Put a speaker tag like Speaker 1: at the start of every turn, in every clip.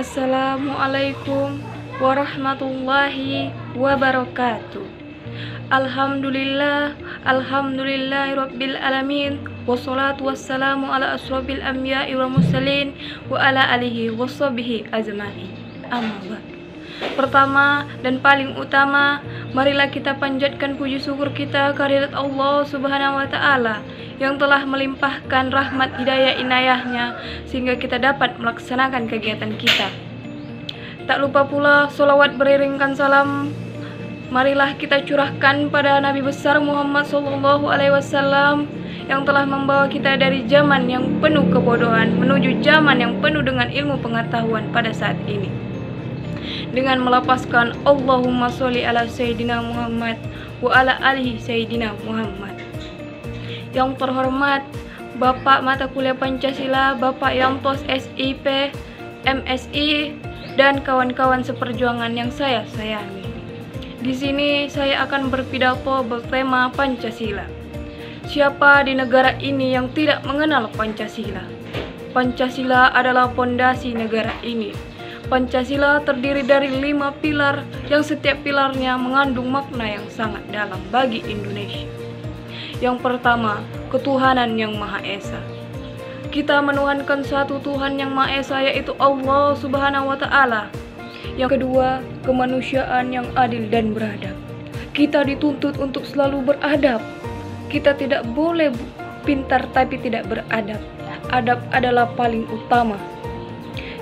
Speaker 1: Assalamualaikum warahmatullahi wabarakatuh. Alhamdulillahirabbil alamin. Wassalatu wassalamu ala asrofil anbiya'i wal mursalin wa ala alihi washabihi ajmain. Amma ba'd. Pertama dan paling utama, marilah kita panjatkan puji syukur kita kehadirat Allah Subhanahu wa Ta'ala yang telah melimpahkan rahmat hidayah inayahnya sehingga kita dapat melaksanakan kegiatan kita. Tak lupa pula sholawat beriringkan salam marilah kita curahkan pada Nabi besar Muhammad SAW yang telah membawa kita dari zaman yang penuh kebodohan menuju zaman yang penuh dengan ilmu pengetahuan pada saat ini. Dengan melepaskan Allahumma sholli ala Sayyidina Muhammad wa ala alihi Sayyidina Muhammad. Yang terhormat Bapak Mata Kuliah Pancasila, Bapak Yantos SIP, MSI, dan kawan-kawan seperjuangan yang saya sayangi. Di sini saya akan berpidato bertema Pancasila. Siapa di negara ini yang tidak mengenal Pancasila? Pancasila adalah pondasi negara ini. Pancasila terdiri dari 5 pilar yang setiap pilarnya mengandung makna yang sangat dalam bagi Indonesia. Yang pertama, ketuhanan yang Maha Esa. Kita menuhankan satu Tuhan yang Maha Esa, yaitu Allah Subhanahu wa Ta'ala. Yang kedua, kemanusiaan yang adil dan beradab. Kita dituntut untuk selalu beradab. Kita tidak boleh pintar tapi tidak beradab. Adab adalah paling utama.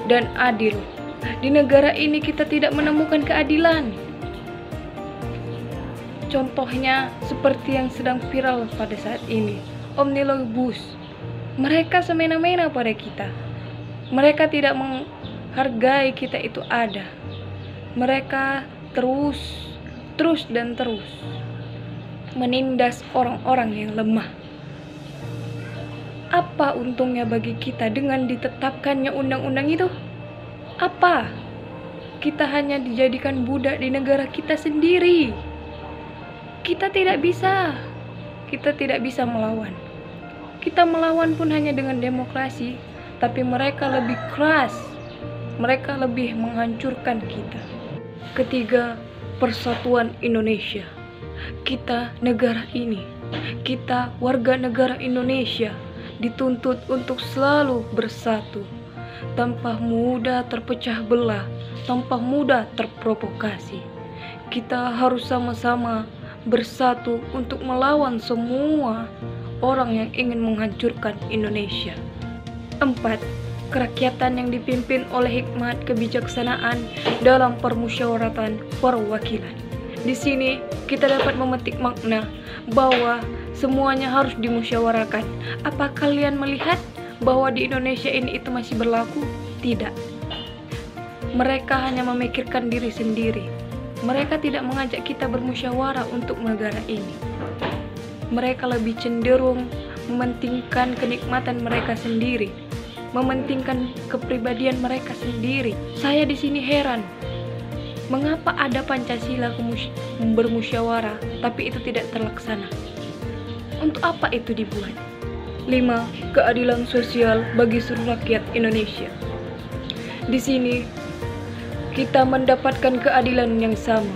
Speaker 1: Dan adil. Di negara ini kita tidak menemukan keadilan. Contohnya seperti yang sedang viral pada saat ini, Omnibus. Mereka semena-mena pada kita. Mereka tidak menghargai kita itu ada. Mereka terus menindas orang-orang yang lemah. Apa untungnya bagi kita dengan ditetapkannya undang-undang itu? Apa? Kita hanya dijadikan budak di negara kita sendiri. Kita tidak bisa melawan. Kita melawan pun hanya dengan demokrasi, tapi mereka lebih keras. Mereka lebih menghancurkan kita. Ketiga, persatuan Indonesia. Kita negara ini, kita warga negara Indonesia dituntut untuk selalu bersatu. Tanpa mudah terpecah belah, tanpa mudah terprovokasi. Kita harus sama-sama bersatu untuk melawan semua orang yang ingin menghancurkan Indonesia. 4. Kerakyatan yang dipimpin oleh hikmat kebijaksanaan dalam permusyawaratan perwakilan. Di sini kita dapat memetik makna bahwa semuanya harus dimusyawarakan. Apa kalian melihat bahwa di Indonesia ini itu masih berlaku? Tidak. Mereka hanya memikirkan diri sendiri. Mereka tidak mengajak kita bermusyawarah untuk negara ini. Mereka lebih cenderung mementingkan kenikmatan mereka sendiri, mementingkan kepribadian mereka sendiri. Saya di sini heran. Mengapa ada Pancasila bermusyawarah tapi itu tidak terlaksana? Untuk apa itu dibuat? 5. Keadilan sosial bagi seluruh rakyat Indonesia. Di sini kita mendapatkan keadilan yang sama.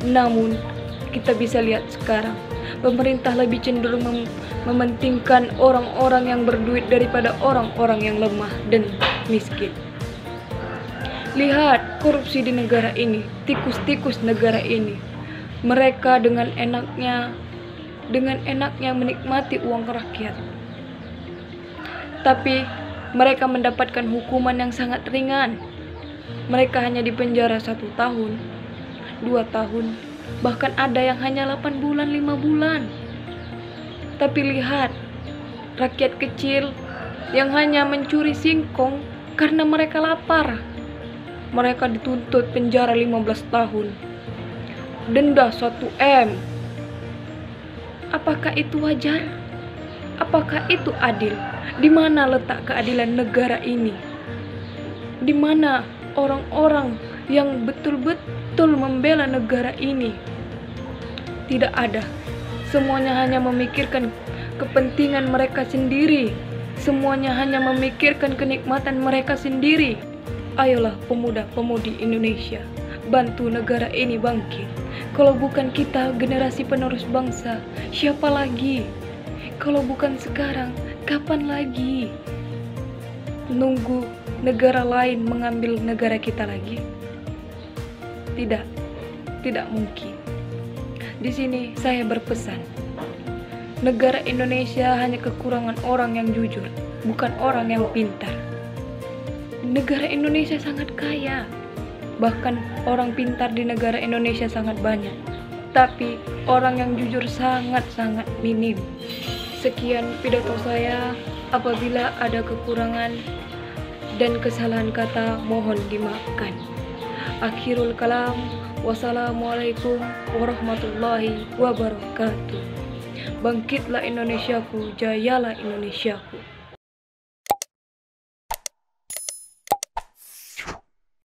Speaker 1: Namun kita bisa lihat sekarang pemerintah lebih cenderung mementingkan orang-orang yang berduit daripada orang-orang yang lemah dan miskin. Lihat korupsi di negara ini, tikus-tikus negara ini. Mereka dengan enaknya menikmati uang rakyat. Tapi mereka mendapatkan hukuman yang sangat ringan. Mereka hanya dipenjara 1 tahun, 2 tahun, bahkan ada yang hanya 8 bulan, 5 bulan. Tapi lihat, rakyat kecil yang hanya mencuri singkong karena mereka lapar. Mereka dituntut penjara 15 tahun, denda 1 M. Apakah itu wajar? Apakah itu adil? Di mana letak keadilan negara ini? Di mana orang-orang yang betul-betul membela negara ini? Tidak ada. Semuanya hanya memikirkan kepentingan mereka sendiri. Semuanya hanya memikirkan kenikmatan mereka sendiri. Ayolah pemuda-pemudi Indonesia, bantu negara ini bangkit. Kalau bukan kita generasi penerus bangsa, siapa lagi? Kalau bukan sekarang, kapan lagi? Nunggu negara lain mengambil negara kita lagi? Tidak mungkin. Di sini saya berpesan, negara Indonesia hanya kekurangan orang yang jujur, bukan orang yang pintar. Negara Indonesia sangat kaya, bahkan orang pintar di negara Indonesia sangat banyak, tapi orang yang jujur sangat-sangat minim. Sekian pidato saya, apabila ada kekurangan dan kesalahan kata mohon dimaafkan. Akhirul kalam, wassalamualaikum warahmatullahi wabarakatuh. Bangkitlah Indonesiaku, jayalah Indonesiaku.